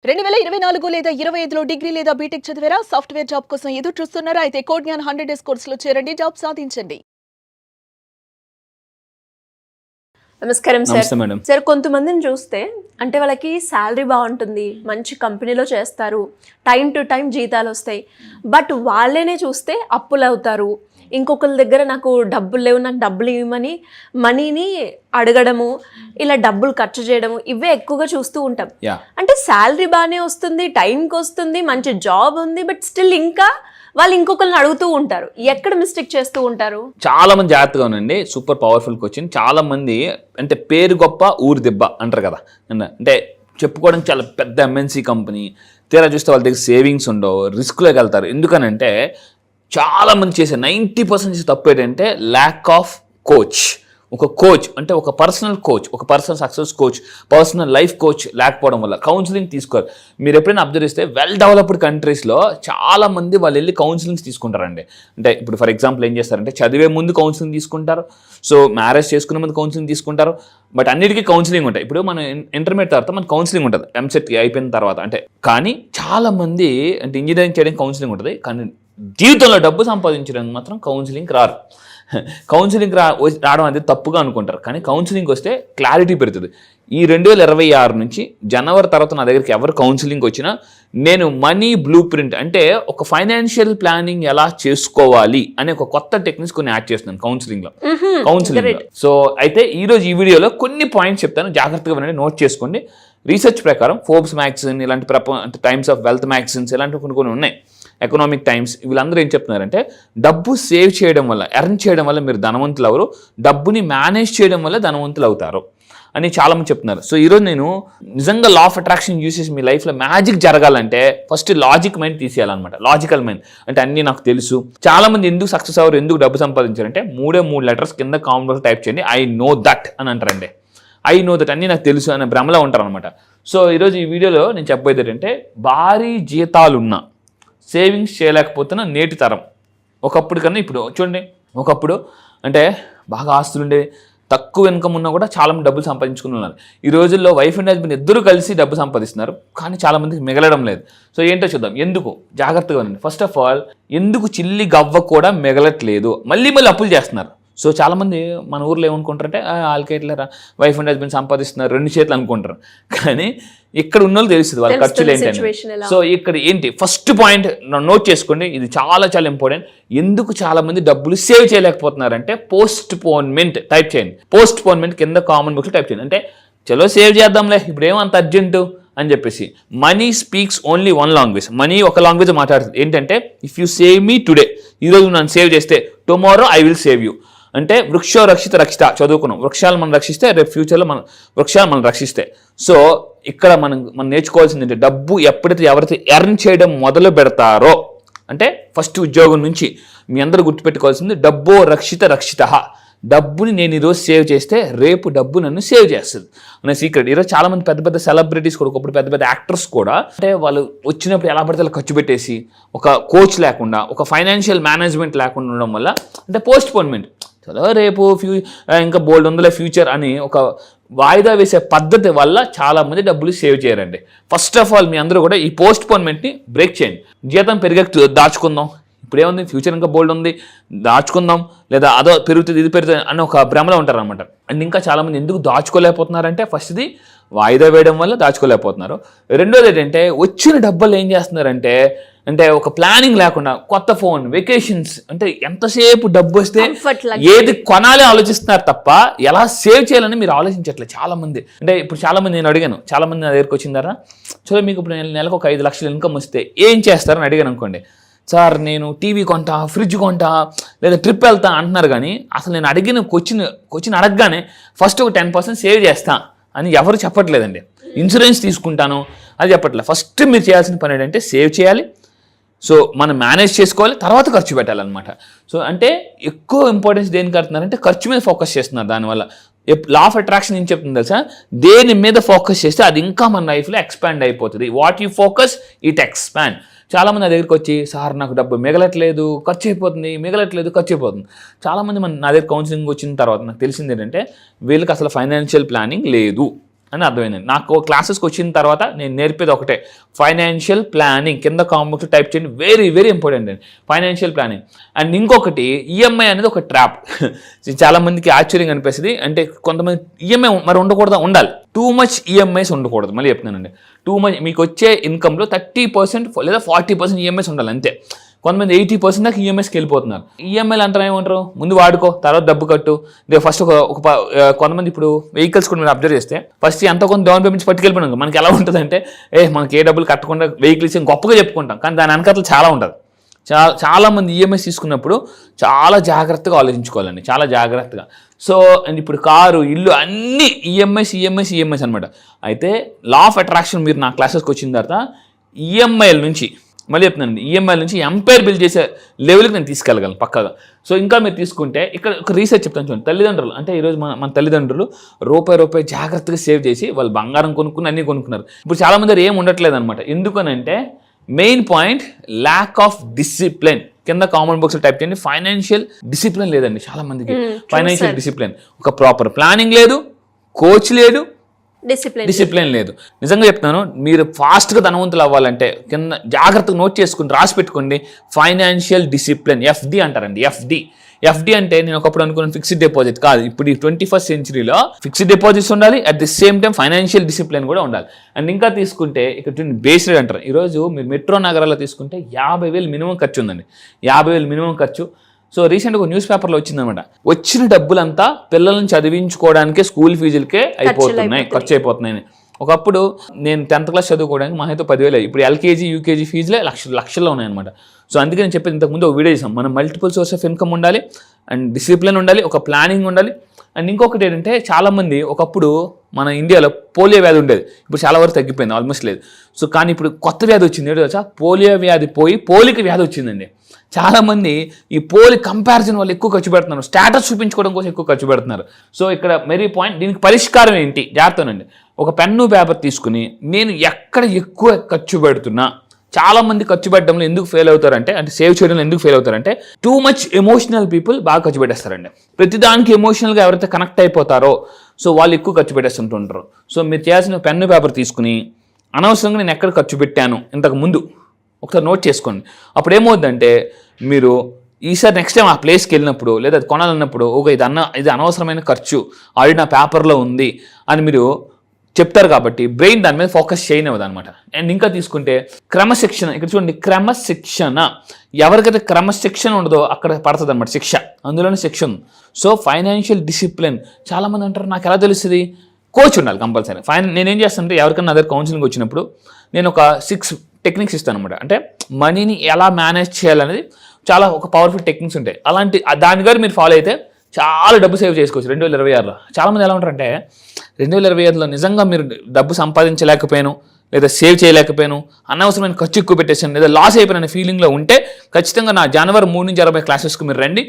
2024 లేదా 25లో డిగ్రీ లేదా బీటెక్ చదివారా? సాఫ్ట్వేర్ జాబ్ కోసం ఎదురు చూస్తున్నారా? అయితే కోడ్ జ్ఞాన్ 100 డేస్ కోర్సులో చేరండి, జాబ్ సాధించండి. నమస్కారం సార్. నమస్తే మేడం. సార్, కొంతమందిని చూస్తే అంటే వాళ్ళకి శాలరీ బాగుంటుంది, మంచి కంపెనీలో చేస్తారు, టైం టు టైం జీతాలు వస్తాయి. బట్ వాళ్ళనే చూస్తే అప్పులు అవుతారు. ఇంకొకరి దగ్గర నాకు డబ్బులు లేవు, నాకు డబ్బులు ఇవ్వమని మనీని అడగడము, ఇలా డబ్బులు ఖర్చు చేయడము, ఇవే ఎక్కువగా చూస్తూ ఉంటాం. అంటే శాలరీ బాగానే వస్తుంది, టైంకి వస్తుంది, మంచి జాబ్ ఉంది, బట్ స్టిల్ ఇంకా వాళ్ళు ఇంకొకరిని అడుగుతూ ఉంటారు. ఎక్కడ మిస్టేక్ చేస్తూ ఉంటారు? చాలా మంది జాగ్రత్తగా ఉండండి. Super powerful question. చాలా మంది అంటే పేరు గొప్ప ఊరు దెబ్బ అంటారు కదా, అంటే చెప్పుకోవడం చాలా పెద్ద ఎంఎన్సీ కంపెనీ, తీరా చూస్తే వాళ్ళ దగ్గర సేవింగ్స్ ఉండవు, రిస్క్లోకి వెళ్తారు. ఎందుకనంటే చాలా మంది చేసే 90% తప్పు ఏంటంటే ల్యాక్ ఆఫ్ కోచ్. ఒక కోచ్ అంటే ఒక పర్సనల్ కోచ్, ఒక personal success coach, personal life coach లేకపోవడం వల్ల కౌన్సిలింగ్ తీసుకోరు. మీరు ఎప్పుడైనా అబ్జర్వ్ చేస్తే వెల్ డెవలప్డ్ కంట్రీస్లో చాలా మంది వాళ్ళు వెళ్ళి కౌన్సిలింగ్స్ తీసుకుంటారండి. అంటే ఇప్పుడు ఫర్ ఎగ్జాంపుల్ ఏం చేస్తారంటే చదివే ముందు కౌన్సిలింగ్ తీసుకుంటారు, సో మ్యారేజ్ చేసుకునే ముందు కౌన్సిలింగ్ తీసుకుంటారు. బట్ అన్నిటికీ కౌన్సిలింగ్ ఉంటాయి. ఇప్పుడు మన ఇంటర్మీడియట్ తర్వాత మనకు కౌన్సిలింగ్ ఉంటుంది, ఎంసెట్ అయిపోయిన తర్వాత. అంటే కానీ చాలా మంది అంటే ఇంజనీరింగ్ చేయడానికి కౌన్సిలింగ్ ఉంటుంది, కానీ జీవితంలో డబ్బు సంపాదించడానికి మాత్రం కౌన్సిలింగ్ రారు. కౌన్సిలింగ్ రావడం అనేది తప్పుగా అనుకుంటారు, కానీ కౌన్సిలింగ్ వస్తే క్లారిటీ పెడుతుంది. ఈ 2026 నుంచి జనవరి తర్వాత నా దగ్గరికి ఎవరు కౌన్సిలింగ్ వచ్చినా నేను మనీ బ్లూ ప్రింట్ అంటే ఒక ఫైనాన్షియల్ ప్లానింగ్ ఎలా చేసుకోవాలి అనే ఒక కొత్త టెక్నిక్స్ కొన్ని యాడ్ చేస్తున్నాను కౌన్సిలింగ్లో. సో అయితే ఈరోజు ఈ వీడియోలో కొన్ని పాయింట్స్ చెప్తాను, జాగ్రత్తగా వినండి, నోట్ చేసుకోండి. రీసెర్చ్ ప్రకారం ఫోర్బ్స్ మ్యాగజైన్ ఇలాంటి అంటే టైమ్స్ ఆఫ్ వెల్త్ మ్యాగజైన్స్ ఇలాంటివి కొన్ని ఉన్నాయి, ఎకనామిక్ టైమ్స్, వీళ్ళందరూ ఏం చెప్తున్నారంటే డబ్బు సేవ్ చేయడం వల్ల, ఎర్న్ చేయడం వల్ల మీరు ధనవంతులు అవరు, డబ్బుని మేనేజ్ చేయడం వల్ల ధనవంతులు అవుతారు అని చాలామంది చెప్తున్నారు. సో ఈరోజు నేను నిజంగా లా ఆఫ్ అట్రాక్షన్ యూస్ చేసి మీ లైఫ్లో మ్యాజిక్ జరగాలంటే ఫస్ట్ లాజిక్ మైండ్ తీసేయాలన్నమాట. లాజికల్ మైండ్ అంటే అన్నీ నాకు తెలుసు. చాలామంది ఎందుకు సక్సెస్ అవ్వరు, ఎందుకు డబ్బు సంపాదించారంటే 3 లెటర్స్ కింద కామెంట్ బాక్స్ టైప్ చేయండి, ఐ నో దట్ అని అంటారండి. ఐ నో దట్ అన్నీ నాకు తెలుసు అనే భ్రమలో ఉంటారు అనమాట. సో ఈరోజు ఈ వీడియోలో నేను చెప్పబోయేది ఏంటంటే భారీ జీతాలున్నా సేవింగ్స్ చేయలేకపోతున్న నేటి తరం. ఒకప్పుడు కన్నా ఇప్పుడు చూడండి, ఒకప్పుడు అంటే బాగా ఆస్తులు ఉండే, తక్కువ ఇన్కమ్ ఉన్నా కూడా చాలామంది డబ్బులు సంపాదించుకుని ఉన్నారు. ఈ రోజుల్లో వైఫ్ అండ్ హస్బెండ్ ఇద్దరు కలిసి డబ్బు సంపాదిస్తున్నారు, కానీ చాలామందికి మిగలడం లేదు. సో ఏంటో చూద్దాం. ఎందుకు? జాగ్రత్తగా ఉండండి. ఫస్ట్ ఆఫ్ ఆల్, ఎందుకు చిల్లి గవ్వ కూడా మిగలట్లేదు? మళ్ళీ అప్పులు చేస్తున్నారు. సో చాలామంది మన ఊర్లో ఏమనుకుంటారంటే వాళ్ళకి ఎట్లా వైఫ్ అండ్ హస్బెండ్ సంపాదిస్తున్నారు 2 చేతులు అనుకుంటారు, కానీ ఇక్కడ ఉన్న వాళ్ళు తెలుస్తుంది వాళ్ళ ఖర్చులు ఏంటంటే. సో ఇక్కడ ఏంటి ఫస్ట్ పాయింట్ నోట్ చేసుకోండి, ఇది చాలా చాలా ఇంపార్టెంట్. ఎందుకు చాలా మంది డబ్బులు సేవ్ చేయలేకపోతున్నారంటే పోస్ట్ పోన్మెంట్ టైప్ చేయండి. పోస్ట్ పోన్మెంట్ కింద కామన్ బుక్లో టైప్ చేయండి. అంటే చలో సేవ్ చేద్దాంలే, ఇప్పుడు ఏమంత అర్జెంటు అని చెప్పేసి. Money speaks only one language. Money ఒక లాంగ్వేజ్ మాట్లాడుతుంది, ఏంటంటే if you save me today, ఈరోజు నన్ను సేవ్ చేస్తే tomorrow I will save you. అంటే వృక్షో రక్షిత రక్షిత చదువుకున్నాం, వృక్షాలు మనం రక్షిస్తే రేపు ఫ్యూచర్లో మన వృక్షాలు మనం రక్షిస్తాయి. సో ఇక్కడ మనం నేర్చుకోవాల్సింది ఏంటంటే డబ్బు ఎప్పుడైతే ఎవరైతే ఎర్న్ చేయడం మొదలు పెడతారో, అంటే ఫస్ట్ ఉద్యోగం నుంచి మీ అందరూ గుర్తుపెట్టుకోవాల్సింది డబ్బో రక్షిత రక్షిత. డబ్బుని నేను ఈరోజు సేవ్ చేస్తే రేపు డబ్బు నన్ను సేవ్ చేస్తుంది అనే సీక్రెట్. ఈరోజు చాలా మంది పెద్ద పెద్ద సెలబ్రిటీస్ కూడా, ఒకప్పుడు పెద్ద పెద్ద యాక్టర్స్ కూడా, అంటే వాళ్ళు వచ్చినప్పుడు ఎలా పడితే ఖర్చు పెట్టేసి ఒక కోచ్ లేకుండా, ఒక ఫైనాన్షియల్ మేనేజ్మెంట్ లేకుండా ఉండడం వల్ల, అంటే పోస్ట్ పోన్మెంట్, చలో రేపు ఇంకా బోల్డ్ ఉందలే ఫ్యూచర్ అని ఒక వాయిదా వేసే పద్ధతి వల్ల చాలామంది డబ్బులు సేవ్ చేయరండి. ఫస్ట్ ఆఫ్ ఆల్ మీ అందరూ కూడా ఈ పోస్ట్ పోన్మెంట్ని బ్రేక్ చేయండి. జీతం పెరిగాక దాచుకుందాం, ఇప్పుడు ఏముంది ఫ్యూచర్ ఇంకా బోల్డ్ ఉంది దాచుకుందాం, లేదా అదో పెరుగుతుంది ఇది పెరుగుతుంది అని ఒక భ్రమలో ఉంటారు అనమాట. అండ్ ఇంకా చాలామంది ఎందుకు దాచుకోలేకపోతున్నారంటే ఫస్ట్ది వాయిదా వేయడం వల్ల దాచుకోలేకపోతున్నారు. రెండోది ఏంటంటే వచ్చిన డబ్బులు ఏం చేస్తున్నారంటే అంటే ఒక ప్లానింగ్ లేకుండా కొత్త ఫోన్, వెకేషన్స్, అంటే ఎంతసేపు డబ్బు వస్తే ఏది కొనాలి ఆలోచిస్తున్నారు తప్ప ఎలా సేవ్ చేయాలని మీరు ఆలోచించట్లేదు చాలా మంది. అంటే ఇప్పుడు చాలా మంది నేను అడిగాను, చాలా మంది నా దగ్గరికి వచ్చిందారా, చలో మీకు ఇప్పుడు నెలకు ఒక 5 లక్షలు ఇన్కమ్ వస్తే ఏం చేస్తారని అడిగాను అనుకోండి. సార్ నేను టీవీ కొంటా, ఫ్రిడ్జ్ కొంటా, లేదా ట్రిప్ వెళ్తా అంటున్నారు, కానీ అసలు నేను అడిగిన క్వశ్చన్ అడగగానే ఫస్ట్ ఒక 10% సేవ్ చేస్తా అని ఎవరు చెప్పట్లేదండి. ఇన్సూరెన్స్ తీసుకుంటాను అది చెప్పట్లేదు. ఫస్ట్ మీరు చేయాల్సిన పని ఏంటంటే సేవ్ చేయాలి, సో మనం మేనేజ్ చేసుకోవాలి, తర్వాత ఖర్చు పెట్టాలన్నమాట. సో అంటే ఎక్కువ ఇంపార్టెన్స్ దేనికి కడుతున్నారంటే ఖర్చు మీద ఫోకస్ చేస్తున్నారు. దానివల్ల లా ఆఫ్ అట్రాక్షన్ ఏం చెప్తుంది తెలుసా, దేని మీద ఫోకస్ చేస్తే అది ఇంకా మన లైఫ్లో ఎక్స్పాండ్ అయిపోతుంది. What you focus it expand. చాలామంది నా దగ్గరికి వచ్చి, సార్ నాకు డబ్బు మిగలట్లేదు, ఖర్చు అయిపోతుంది, మిగలట్లేదు, ఖర్చు అయిపోతుంది. చాలామంది నా దగ్గర కౌన్సిలింగ్ వచ్చిన తర్వాత నాకు తెలిసింది ఏంటంటే వీళ్ళకి అసలు ఫైనాన్షియల్ ప్లానింగ్ లేదు. అని అర్థమైంది. నాకు క్లాసెస్కి వచ్చిన తర్వాత నేను నేర్పేది ఒకటే, ఫైనాన్షియల్ ప్లానింగ్. కింద కామెంట్ టైప్ చేయండి, వెరీ వెరీ ఇంపార్టెంట్ అండి ఫైనాన్షియల్ ప్లానింగ్. అండ్ ఇంకొకటి ఈఎంఐ అనేది ఒక ట్రాప్. చాలా మందికి ఆశ్చర్యంగా అనిపిస్తుంది. అంటే కొంతమంది ఈఎంఐ మరి ఉండకూడదా? ఉండాలి. టూ మచ్ ఈఎంఐస్ ఉండకూడదు. మళ్ళీ చెప్తున్నానండి, టూ మచ్. మీకు వచ్చే ఇన్కమ్లో 30% లేదా 40% ఈఎంఐస్ ఉండాలి అంతే. కొంతమంది 80% దాకా ఈఎంఐస్కి వెళ్ళిపోతున్నారు. ఈఎంఐలు అంటారు ఏమంటారు, ముందు వాడుకో తర్వాత డబ్బు కట్టు. ఫస్ట్ కొంతమంది ఇప్పుడు వెహికల్స్ కూడా మీరు అబ్జర్వ్ చేస్తే ఫస్ట్ ఎంత కొంత డౌన్ పేమెంట్స్ పట్టుకెళ్ళిపోయినాం. మనకి ఎలా ఉంటుందంటే మనకి ఏ డబ్బులు కట్టకుండా వెహికల్స్ గొప్పగా చెప్పుకుంటాం, కానీ దాని వెనకాల చాలా ఉంటుంది. చాలా మంది ఈఎంఐస్ తీసుకున్నప్పుడు చాలా జాగ్రత్తగా ఆలోచించుకోవాలండి, చాలా జాగ్రత్తగా. సో అండ్ ఇప్పుడు కారు, ఇల్లు అన్నీ ఈఎంఐస్ అనమాట. అయితే లా ఆఫ్ అట్రాక్షన్ మీరు నా క్లాసెస్కి వచ్చిన తర్వాత ఈఎంఐల నుంచి, మళ్ళీ చెప్తున్నానండి, ఈఎంఐల నుంచి ఎంపైర్ బిల్డ్ చేసే లెవెల్కి నేను తీసుకెళ్ళగలను పక్కాగా. సో ఇంకా మీరు తీసుకుంటే ఇక్కడ ఒక రీసెర్చ్ చెప్తాను చూడండి. తల్లిదండ్రులు అంటే ఈరోజు మన తల్లిదండ్రులు రూపాయి జాగ్రత్తగా సేవ్ చేసి వాళ్ళు బంగారం కొనుక్కుని అన్నీ కొనుక్కున్నారు. ఇప్పుడు చాలా మంది ఏం ఉండట్లేదు అనమాట. ఎందుకనంటే main point lack of discipline. కింద కామెంట్ బాక్స్ టైప్ చేయండి, ఫైనాన్షియల్ డిసిప్లిన్ లేదండి చాలా మందికి. ఫైనాన్షియల్ డిసిప్లిన్, ఒక ప్రాపర్ ప్లానింగ్ లేదు, కోచ్ లేదు, డిసిప్లిన్ లేదు. నిజంగా చెప్తాను, మీరు ఫాస్ట్గా ధనవంతులు అవ్వాలంటే కింద జాగ్రత్తగా నోట్ చేసుకుని రాసి పెట్టుకోండి, ఫైనాన్షియల్ డిసిప్లిన్. ఎఫ్డి అంటారండి. ఎఫ్డి అంటే నేను ఒకప్పుడు అనుకున్నాను ఫిక్స్డ్ డిపాజిట్ కాదు. ఇప్పుడు ఈ 21st centuryలో ఫిక్స్డ్ డిపాజిట్స్ ఉండాలి, at the same time financial discipline కూడా ఉండాలి. అండ్ ఇంకా తీసుకుంటే ఇక్కడ బేస్డ్ అంటారు. ఈరోజు మీరు మెట్రో నగరాల్లో తీసుకుంటే 50,000 మినిమం ఖర్చు ఉందండి. 50,000 మినిమం ఖర్చు. సో రీసెంట్గా ఒక న్యూస్ పేపర్లో వచ్చిందనమాట, వచ్చిన డబ్బులంతా పిల్లల్ని చదివించుకోవడానికే, స్కూల్ ఫీజులకే ఖర్చు అయిపోతున్నాయని. ఒకప్పుడు నేను 10th క్లాస్ చదువుకోవడానికి మా అయితే 10,000. ఇప్పుడు ఎల్కేజీ యూకేజీ ఫీజులే లక్షల్లో ఉన్నాయన్నమాట. సో అందుకే నేను చెప్పేది, ఇంతకుముందు ఒక వీడియో చేసాం, మనం మల్టిపుల్ సోర్స్ ఆఫ్ ఇన్కమ్ ఉండాలి, అండ్ డిసిప్లిన్ ఉండాలి, ఒక ప్లానింగ్ ఉండాలి. అండ్ ఇంకొకటి ఏంటంటే చాలామంది ఒకప్పుడు మన ఇండియాలో పోలియో వ్యాధి ఉండేది, ఇప్పుడు చాలా వరకు తగ్గిపోయింది, ఆల్మోస్ట్ లేదు. సో కానీ ఇప్పుడు కొత్త వ్యాధి వచ్చింది, ఏంటో తెలుసా? పోలియో వ్యాధి పోయి పోలిక వ్యాధి వచ్చిందండి. చాలామంది ఈ పోలి కంపారిజన్ వాళ్ళు ఎక్కువ ఖర్చు పెడుతున్నారు, స్టేటస్ చూపించుకోవడం కోసం ఎక్కువ ఖర్చు పెడుతున్నారు. సో ఇక్కడ మెరీ పాయింట్, దీనికి పరిష్కారం ఏంటి? జాగ్రత్తనండి. ఒక పెన్ను పేపర్ తీసుకుని నేను ఎక్కడ ఎక్కువ ఖర్చు పెడుతున్నా, చాలా మంది ఖర్చు పెట్టడంలో ఎందుకు ఫెయిల్ అవుతారంటే, అంటే సేవ్ చేయడంలో ఎందుకు ఫెయిల్ అవుతారంటే, టూ మచ్ ఎమోషనల్ పీపుల్ బాగా ఖర్చు పెట్టేస్తారండి. ప్రతిదానికి ఎమోషనల్గా ఎవరైతే కనెక్ట్ అయిపోతారో సో వాళ్ళు ఎక్కువ ఖర్చు పెట్టేస్తుంటుంటారు. సో మీరు చేయాల్సిన పెన్ను పేపర్ తీసుకుని అనవసరంగా నేను ఎక్కడ ఖర్చు పెట్టాను ఇంతకు ముందు ఒకసారి నోట్ చేసుకోండి. అప్పుడు ఏమవుతుందంటే మీరు ఈసారి నెక్స్ట్ టైం ఆ ప్లేస్కి వెళ్ళినప్పుడు లేదా అది కొనాలన్నప్పుడు ఇది అనవసరమైన ఖర్చు ఆల్రెడీ నా పేపర్లో ఉంది అని మీరు చెప్తారు. కాబట్టి బ్రెయిన్ దాని మీద ఫోకస్ చేయనివ్వదు అనమాట. అండ్ ఇంకా తీసుకుంటే క్రమశిక్షణ. ఇక్కడ చూడండి, క్రమశిక్షణ. ఎవరికైతే క్రమశిక్షణ ఉండదో అక్కడ పడుతుంది అనమాట శిక్ష, అందులోనే శిక్ష ఉంది. సో ఫైనాన్షియల్ డిసిప్లిన్ చాలామంది అంటారు నాకు ఎలా తెలుస్తుంది? కోచ్ ఉండాలి కంపల్సరీ. నేనేం చేస్తానంటే ఎవరికైనా అదర్ కౌన్సిలింగ్ వచ్చినప్పుడు నేను ఒక 6 టెక్నిక్స్ ఇస్తాను అనమాట. అంటే మనీని ఎలా మేనేజ్ చేయాలనేది చాలా ఒక పవర్ఫుల్ టెక్నిక్స్ ఉంటాయి. అలాంటి దాని గారు మీరు ఫాలో అయితే చాలా డబ్బు సేవ్ చేసుకోవచ్చు 2026లో. చాలామంది ఎలా ఉంటారంటే 2025లో నిజంగా మీరు డబ్బు సంపాదించలేకపోయాను లేదా సేవ్ చేయలేకపోయాను, అనవసరమైన ఖర్చు ఎక్కువ పెట్టేసాను లేదా లాస్ అయిపోయిన ఫీలింగ్లో ఉంటే ఖచ్చితంగా నా జనవరి 3 నుంచి 60 క్లాసెస్కి మీరు రండి.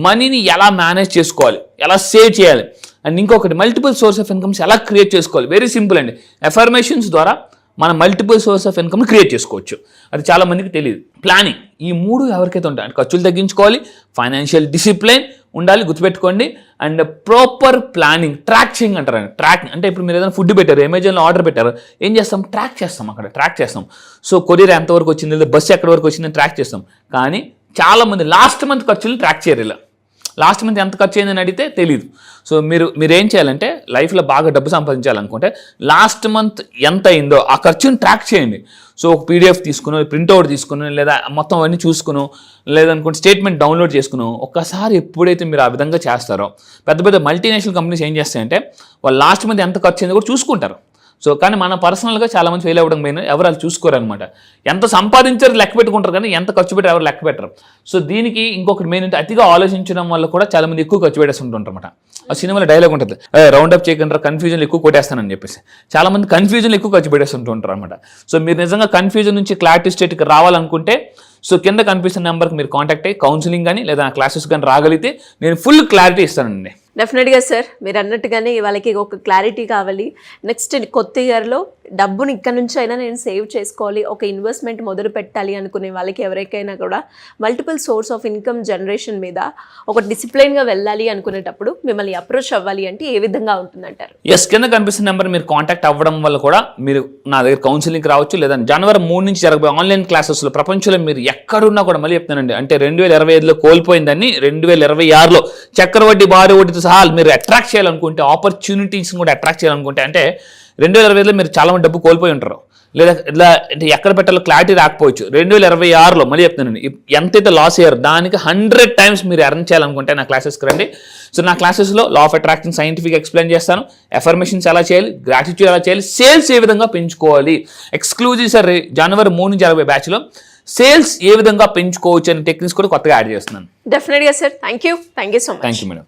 మనీని ఎలా మేనేజ్ చేసుకోవాలి, ఎలా సేవ్ చేయాలి, అండ్ ఇంకొకటి మల్టిపుల్ సోర్స్ ఆఫ్ ఇన్కమ్స్ ఎలా క్రియేట్ చేసుకోవాలి. వెరీ సింపుల్ అండి. ఎఫర్మేషన్స్ ద్వారా మనం multiple source of income create చేసుకోవచ్చు. అది చాలా మందికి తెలియదు. ప్లానింగ్, ఈ 3 ఎవరికైతే ఉంటాయి అంటే ఖర్చులు తగ్గించుకోవాలి, ఫైనాన్షియల్ డిసిప్లిన్ ఉండాలి, గుర్తుపెట్టుకోండి, అండ్ ప్రాపర్ ప్లానింగ్. ట్రాక్ చేయింగ్ అంటారండి. ట్రాక్ అంటే ఇప్పుడు మీరు ఏదైనా ఫుడ్ పెట్టారు, అమెజాన్లో ఆర్డర్ పెట్టారు, ఏం చేస్తాం? ట్రాక్ చేస్తాం. అక్కడ ట్రాక్ చేస్తాం. సో కొరియర్ ఎంతవరకు వచ్చింది లేదా బస్సు ఎక్కడి వరకు వచ్చిందని ట్రాక్ చేస్తాం. కానీ చాలామంది లాస్ట్ మంత్ ఖర్చులు ట్రాక్ చేయరు. ఇలా లాస్ట్ మంత్ ఎంత ఖర్చు అయిందని అడిగితే తెలియదు. సో మీరు ఏం చేయాలంటే లైఫ్లో బాగా డబ్బు సంపాదించాలనుకుంటే లాస్ట్ మంత్ ఎంత అయిందో ఆ ఖర్చుని ట్రాక్ చేయండి. సో ఒక పీడిఎఫ్ తీసుకుని, ప్రింట్అవుట్ తీసుకుని, లేదా మొత్తం అవన్నీ చూసుకుని, లేదనుకుంటే స్టేట్మెంట్ డౌన్లోడ్ చేసుకుని ఒక్కసారి ఎప్పుడైతే మీరు ఆ విధంగా చేస్తారో, పెద్ద పెద్ద మల్టీనేషనల్ కంపెనీస్ ఏం చేస్తాయంటే వాళ్ళు లాస్ట్ మంత్ ఎంత ఖర్చు అయిందో కూడా చూసుకుంటారు. సో కానీ మన పర్సనల్గా చాలామంది ఫెయిల్ అవ్వడం పోయినా ఎవరు వాళ్ళు చూసుకోరనమాట. ఎంత సంపాదించారు లెక్క పెట్టుకుంటారు కానీ ఎంత ఖర్చు పెట్టారు ఎవరు లెక్క పెట్టరు. సో దీనికి ఇంకొకటి మెయిన్ అంటే అతిగా ఆలోచించడం వల్ల కూడా చాలామంది ఎక్కువ ఖర్చు పెట్టేస్తుంటారు అనమాట. ఆ సినిమాలో డైలాగ్ ఉంటుంది, రౌండ్ అప్ చేయకుండా కన్ఫ్యూజన్ ఎక్కువ కొట్టేస్తానని చెప్పేసి. చాలామంది కన్ఫ్యూజన్ ఎక్కువ ఖర్చు పెట్టేస్తుంటారు అనమాట. సో మీరు నిజంగా కన్ఫ్యూజన్ నుంచి క్లారిటీ స్టేట్కి రావాలనుకుంటే సో కింద కనిపిస్తున్న నెంబర్కి మీరు కాంటాక్ట్ అయ్యి కౌన్సిలింగ్ కానీ లేదా క్లాసెస్ కానీ రాగలిగితే నేను ఫుల్ క్లారిటీ ఇస్తానండి. డెఫినెట్గా సార్, మీరు అన్నట్టుగానే వాళ్ళకి ఒక క్లారిటీ కావాలి. నెక్స్ట్ కొత్త ఇయర్లో డబ్బుని ఇక్కడ నుంచి అయినా నేను సేవ్ చేసుకోవాలి, ఒక ఇన్వెస్ట్మెంట్ మొదలు పెట్టాలి అనుకునే వాళ్ళకి ఎవరికైనా కూడా multiple source of income generation మీద ఒక డిసిప్లైన్గా వెళ్ళాలి అనుకునేటప్పుడు మిమ్మల్ని అప్రోచ్ అవ్వాలి అంటే ఏ విధంగా ఉంటుందంటారు? ఎస్, కింద కనిపిస్తున్న నెంబర్ మీరు కాంటాక్ట్ అవ్వడం వల్ల కూడా మీరు నా దగ్గర కౌన్సిలింగ్ రావచ్చు, లేదా జనవరి 3 నుంచి జరగబోయే ఆన్లైన్ క్లాసెస్లో ప్రపంచంలో మీరు ఎక్కడున్నా కూడా మళ్ళీ చెప్తానండి, అంటే 2025లో కోల్పోయిందని 2026లో చక్రవడ్డీ భారీ వడ్డీతో సహా మీరు అట్రాక్ట్ చేయాలనుకుంటే, ఆపర్చునిటీస్ కూడా అట్రాక్ట్ చేయాలనుకుంటే, అంటే 2025లో మీరు చాలా మంది డబ్బు కోల్పోయి ఉంటారు, లేదా ఇట్లా అంటే ఎక్కడ పెట్టాలో క్లారిటీ రాకపోవచ్చు. 2026లో మళ్ళీ చెప్తానండి, ఎంతైతే లాస్ అయ్యారో దానికి 100 times మీరు ఎర్న్ చేయాలనుకుంటే నా క్లాసెస్కి రండి. సో నా క్లాసెస్లో law of attraction scientific explain చేస్తాను, ఎఫర్మేషన్స్ ఎలా చేయాలి, గ్రాటిట్యూడ్ ఎలా చేయాలి, సేల్స్ ఏ విధంగా పెంచుకోవాలి, ఎక్స్క్లూజివ్ సార్ జనవరి 3 నుంచి జరగబోయే బ్యాచ్లో సేల్స్ ఏ విధంగా పెంచుకోవచ్చు అనే టెక్నిక్స్ కూడా కొత్తగా యాడ్ చేస్తున్నాను. డెఫినెట్గా sir, thank you so much. Thank you madam.